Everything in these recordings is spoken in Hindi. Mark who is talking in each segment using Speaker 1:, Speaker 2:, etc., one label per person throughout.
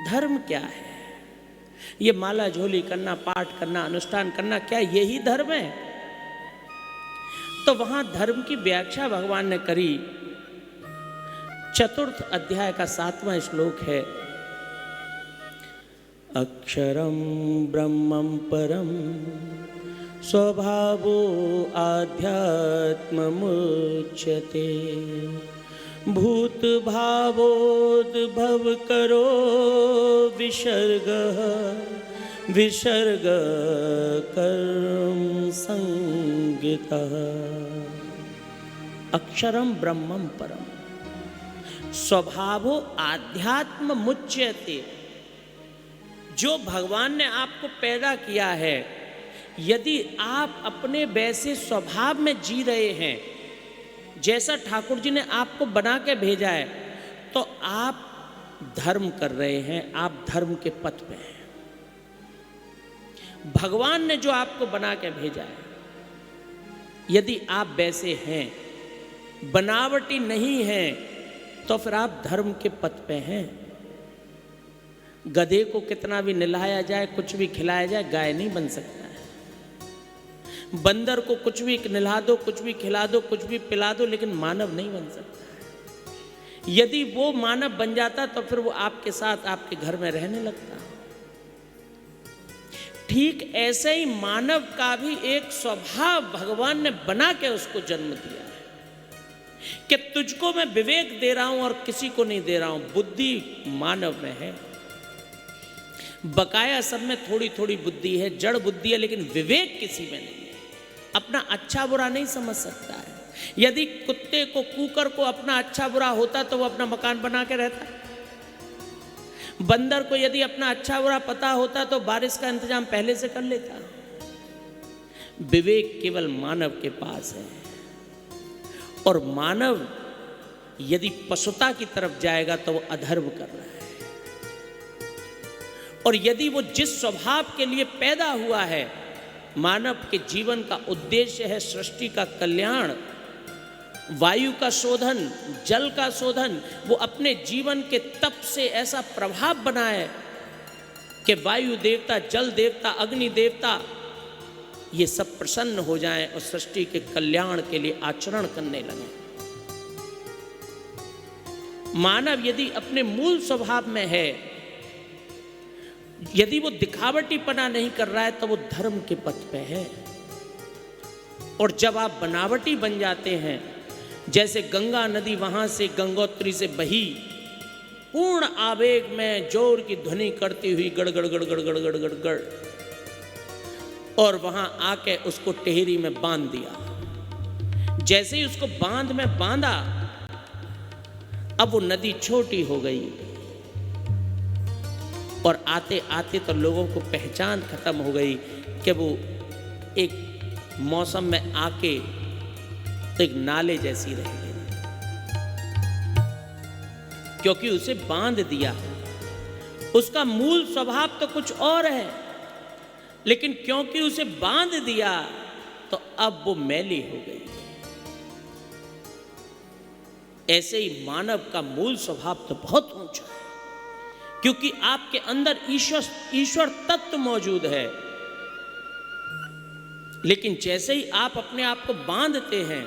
Speaker 1: धर्म क्या है? ये माला झोली करना, पाठ करना, अनुष्ठान करना, क्या यही धर्म है? तो वहां धर्म की व्याख्या भगवान ने करी। चतुर्थ अध्याय का 7वां श्लोक है, अक्षरम ब्रह्मं परम स्वभावो आध्यात्ममुच्यते भूत भावोद्भव करो विसर्ग विसर्ग कर्म संगीतः। अक्षरम ब्रह्मं परम स्वभावो आध्यात्म मुच्यते। जो भगवान ने आपको पैदा किया है, यदि आप अपने वैसे स्वभाव में जी रहे हैं जैसा ठाकुर जी ने आपको बना के भेजा है, तो आप धर्म कर रहे हैं, आप धर्म के पथ पे हैं। भगवान ने जो आपको बना के भेजा है, यदि आप वैसे हैं, बनावटी नहीं हैं, तो फिर आप धर्म के पथ पे हैं। गधे को कितना भी नहलाया जाए, कुछ भी खिलाया जाए, गाय नहीं बन सकता है। बंदर को कुछ भी नहला दो, कुछ भी खिला दो, कुछ भी पिला दो, लेकिन मानव नहीं बन सकता है। यदि वो मानव बन जाता तो फिर वो आपके साथ आपके घर में रहने लगता। ठीक ऐसे ही मानव का भी एक स्वभाव भगवान ने बना के उसको जन्म दिया है कि तुझको मैं विवेक दे रहा हूं और किसी को नहीं दे रहा हूं। बुद्धि मानव में है, बकाया सब में थोड़ी थोड़ी बुद्धि है, जड़ बुद्धि है, लेकिन विवेक किसी में नहीं है। अपना अच्छा बुरा नहीं समझ सकता है। यदि कुत्ते को, कुकर को अपना अच्छा बुरा होता तो वो अपना मकान बना के रहता। बंदर को यदि अपना अच्छा बुरा पता होता तो बारिश का इंतजाम पहले से कर लेता। विवेक केवल मानव के पास है, और मानव यदि पशुता की तरफ जाएगा तो वो अधर्म कर रहा है। और यदि वो जिस स्वभाव के लिए पैदा हुआ है, मानव के जीवन का उद्देश्य है सृष्टि का कल्याण, वायु का शोधन, जल का शोधन, वो अपने जीवन के तप से ऐसा प्रभाव बनाए कि वायु देवता, जल देवता, अग्नि देवता ये सब प्रसन्न हो जाएं और सृष्टि के कल्याण के लिए आचरण करने लगे। मानव यदि अपने मूल स्वभाव में है, यदि वो दिखावटीपना नहीं कर रहा है, तो वो धर्म के पथ पे है। और जब आप बनावटी बन जाते हैं, जैसे गंगा नदी वहां से गंगोत्री से बही, पूर्ण आवेग में जोर की ध्वनि करती हुई गड़ गड़ गड़ गड़ गड़ गड़ गड़ गड़, और वहां आके उसको टेहरी में बांध दिया। जैसे ही उसको बांध में बांधा, अब वो नदी छोटी हो गई, और आते आते तो लोगों को पहचान खत्म हो गई कि वो एक मौसम में आके तो एक नाले जैसी रह गई, क्योंकि उसे बांध दिया। उसका मूल स्वभाव तो कुछ और है, लेकिन क्योंकि उसे बांध दिया तो अब वो मैली हो गई। ऐसे ही मानव का मूल स्वभाव तो बहुत ऊंचा है, क्योंकि आपके अंदर ईश्वर तत्व मौजूद है। लेकिन जैसे ही आप अपने आप को बांधते हैं,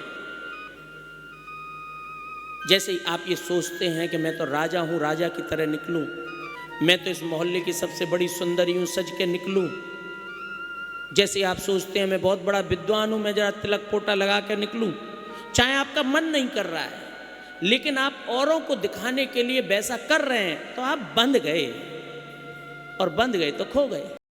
Speaker 1: जैसे ही आप ये सोचते हैं कि मैं तो राजा हूं, राजा की तरह निकलूं, मैं तो इस मोहल्ले की सबसे बड़ी सुंदरी हूं, सज के निकलूं, जैसे आप सोचते हैं मैं बहुत बड़ा विद्वान हूं, मैं जरा तिलक पोटा लगा के निकलूं, चाहे आपका मन नहीं कर रहा है, लेकिन आप औरों को दिखाने के लिए वैसा कर रहे हैं, तो आप बंध गए, और बंध गए तो खो गए।